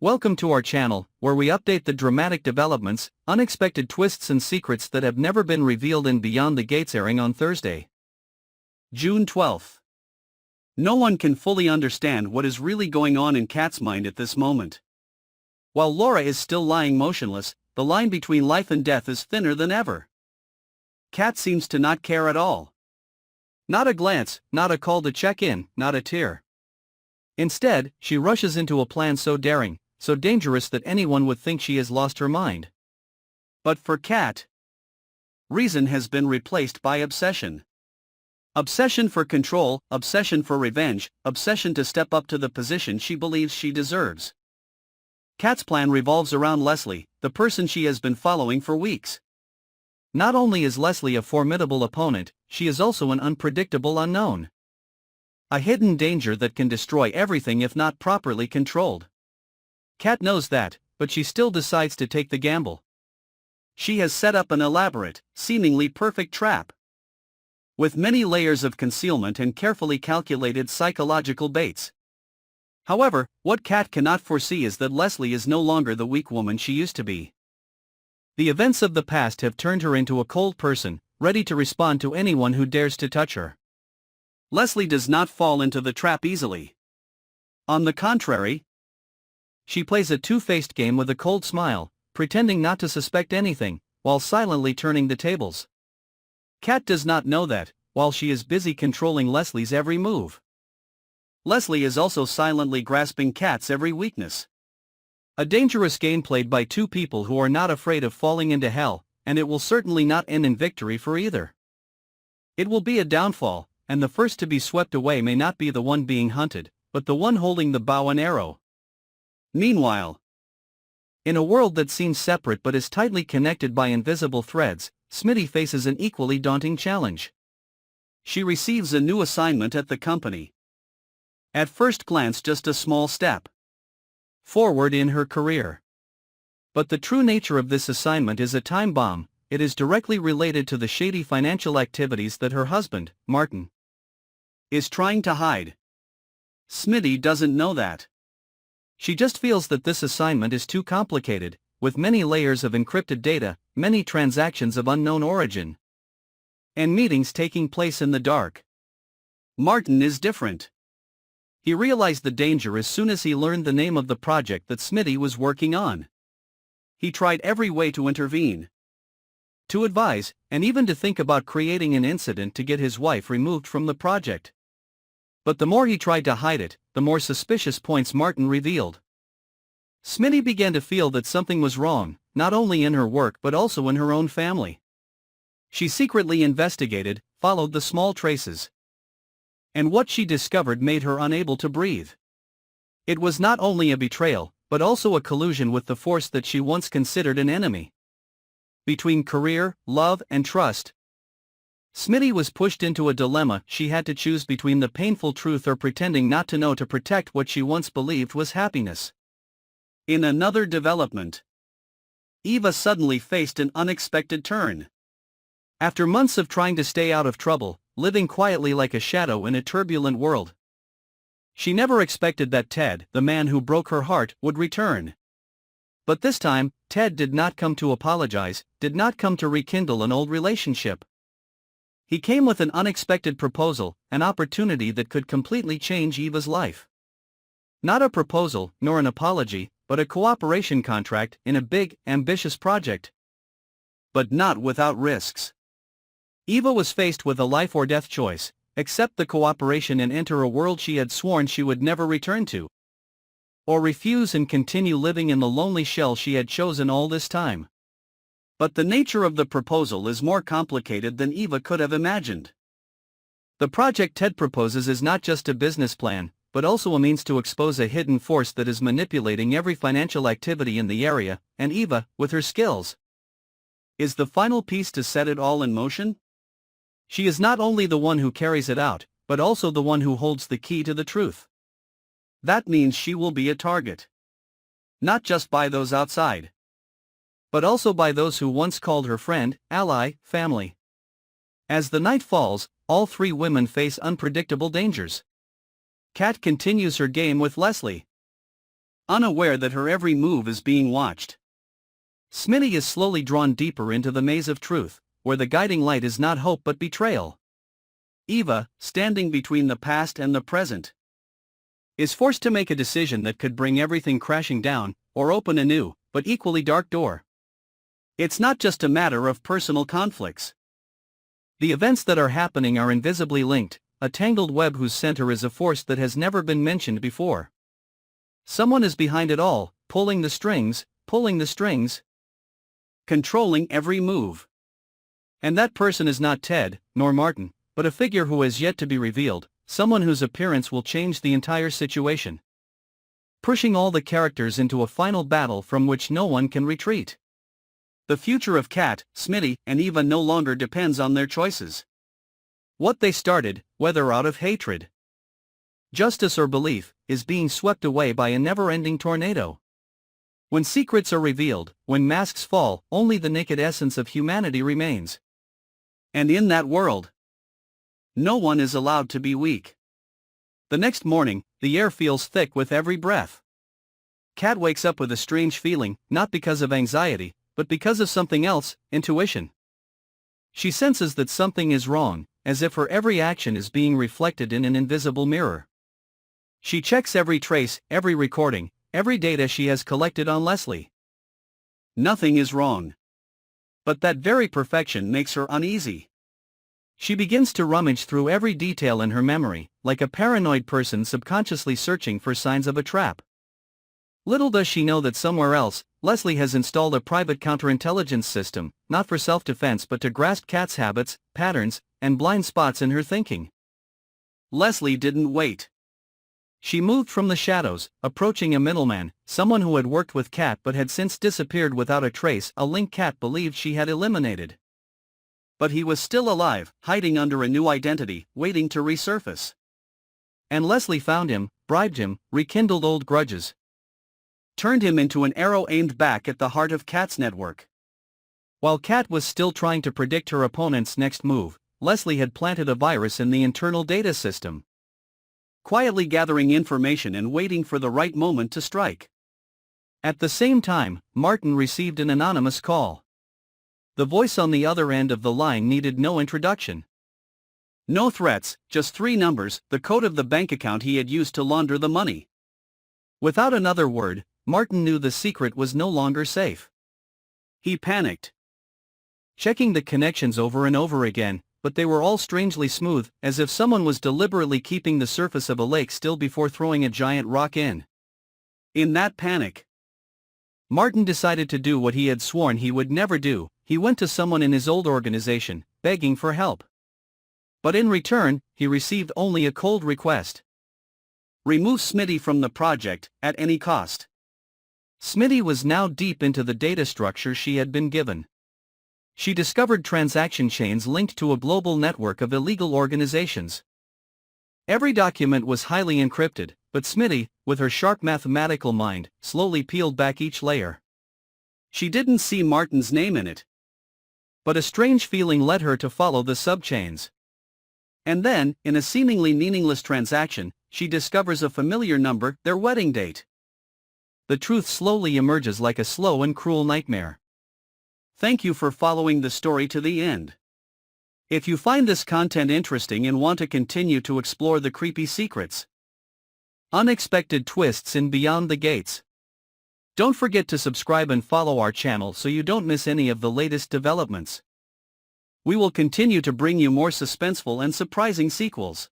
Welcome to our channel, where we update the dramatic developments, unexpected twists and secrets that have never been revealed in Beyond the Gates, airing on Thursday, June 12th. No one can fully understand what is really going on in Kat's mind at this moment. While Laura is still lying motionless, the line between life and death is thinner than ever. Kat seems to not care at all. Not a glance, not a call to check in, not a tear. Instead, she rushes into a plan so daring, so dangerous that anyone would think she has lost her mind. But for Kat, reason has been replaced by obsession. Obsession for control, obsession for revenge, obsession to step up to the position she believes she deserves. Kat's plan revolves around Leslie, the person she has been following for weeks. Not only is Leslie a formidable opponent, she is also an unpredictable unknown. A hidden danger that can destroy everything if not properly controlled. Kat knows that, but she still decides to take the gamble. She has set up an elaborate, seemingly perfect trap, with many layers of concealment and carefully calculated psychological baits. However, what Kat cannot foresee is that Leslie is no longer the weak woman she used to be. The events of the past have turned her into a cold person, ready to respond to anyone who dares to touch her. Leslie does not fall into the trap easily. On the contrary, she plays a two-faced game with a cold smile, pretending not to suspect anything, while silently turning the tables. Kat does not know that, while she is busy controlling Leslie's every move, Leslie is also silently grasping Kat's every weakness. A dangerous game played by two people who are not afraid of falling into hell, and it will certainly not end in victory for either. It will be a downfall, and the first to be swept away may not be the one being hunted, but the one holding the bow and arrow. Meanwhile, in a world that seems separate but is tightly connected by invisible threads, Smitty faces an equally daunting challenge. She receives a new assignment at the company. At first glance, just a small step forward in her career. But the true nature of this assignment is a time bomb. It is directly related to the shady financial activities that her husband, Martin, is trying to hide. Smitty doesn't know that. She just feels that this assignment is too complicated, with many layers of encrypted data, many transactions of unknown origin, and meetings taking place in the dark. Martin is different. He realized the danger as soon as he learned the name of the project that Smitty was working on. He tried every way to intervene, to advise, and even to think about creating an incident to get his wife removed from the project. But the more he tried to hide it, the more suspicious points Martin revealed. Smitty began to feel that something was wrong, not only in her work but also in her own family. She secretly investigated, followed the small traces, and what she discovered made her unable to breathe. It was not only a betrayal, but also a collusion with the force that she once considered an enemy. Between career, love, and trust, Smitty was pushed into a dilemma. She had to choose between the painful truth or pretending not to know to protect what she once believed was happiness. In another development, Eva suddenly faced an unexpected turn. After months of trying to stay out of trouble, living quietly like a shadow in a turbulent world, she never expected that Ted, the man who broke her heart, would return. But this time, Ted did not come to apologize, did not come to rekindle an old relationship. He came with an unexpected proposal, an opportunity that could completely change Eva's life. Not a proposal, nor an apology, but a cooperation contract in a big, ambitious project. But not without risks. Eva was faced with a life or death choice: accept the cooperation and enter a world she had sworn she would never return to, or refuse and continue living in the lonely shell she had chosen all this time. But the nature of the proposal is more complicated than Eva could have imagined. The project Ted proposes is not just a business plan, but also a means to expose a hidden force that is manipulating every financial activity in the area, and Eva, with her skills, is the final piece to set it all in motion. She is not only the one who carries it out, but also the one who holds the key to the truth. That means she will be a target, not just by those outside, but also by those who once called her friend, ally, family. As the night falls, all three women face unpredictable dangers. Kat continues her game with Leslie. unaware that her every move is being watched. Smitty is slowly drawn deeper into the maze of truth, where the guiding light is not hope but betrayal. Eva, standing between the past and the present, is forced to make a decision that could bring everything crashing down, or open a new, but equally dark door. It's not just a matter of personal conflicts. The events that are happening are invisibly linked, a tangled web whose center is a force that has never been mentioned before. Someone is behind it all, pulling the strings, controlling every move. And that person is not Ted, nor Martin, but a figure who has yet to be revealed, someone whose appearance will change the entire situation, pushing all the characters into a final battle from which no one can retreat. The future of Kat, Smitty, and Eva no longer depends on their choices. What they started, whether out of hatred, justice or belief, is being swept away by a never-ending tornado. When secrets are revealed, when masks fall, only the naked essence of humanity remains. And in that world, no one is allowed to be weak. The next morning, the air feels thick with every breath. Kat wakes up with a strange feeling, not because of anxiety, but because of something else, intuition. She senses that something is wrong, as if her every action is being reflected in an invisible mirror. She checks every trace, every recording, every data she has collected on Leslie. Nothing is wrong. But that very perfection makes her uneasy. She begins to rummage through every detail in her memory, like a paranoid person subconsciously searching for signs of a trap. Little does she know that somewhere else, Leslie has installed a private counterintelligence system, not for self-defense but to grasp Kat's habits, patterns, and blind spots in her thinking. Leslie didn't wait. She moved from the shadows, approaching a middleman, someone who had worked with Kat but had since disappeared without a trace, a link Kat believed she had eliminated. But he was still alive, hiding under a new identity, waiting to resurface. And Leslie found him, bribed him, rekindled old grudges, turned him into an arrow aimed back at the heart of Kat's network. While Kat was still trying to predict her opponent's next move, Leslie had planted a virus in the internal data system, quietly gathering information and waiting for the right moment to strike. At the same time, Martin received an anonymous call. The voice on the other end of the line needed no introduction. No threats, just 3 numbers, the code of the bank account he had used to launder the money. Without another word, Martin knew the secret was no longer safe. He panicked, checking the connections over and over again, but they were all strangely smooth, as if someone was deliberately keeping the surface of a lake still before throwing a giant rock in. In that panic, Martin decided to do what he had sworn he would never do. He went to someone in his old organization, begging for help. But in return, he received only a cold request. Remove Smitty from the project, at any cost. Smitty was now deep into the data structure she had been given. She discovered transaction chains linked to a global network of illegal organizations. Every document was highly encrypted, but Smitty, with her sharp mathematical mind, slowly peeled back each layer. She didn't see Martin's name in it, but a strange feeling led her to follow the subchains. And then, in a seemingly meaningless transaction, she discovers a familiar number, their wedding date. The truth slowly emerges like a slow and cruel nightmare. Thank you for following the story to the end. If you find this content interesting and want to continue to explore the creepy secrets, unexpected twists in Beyond the Gates, don't forget to subscribe and follow our channel so you don't miss any of the latest developments. We will continue to bring you more suspenseful and surprising sequels.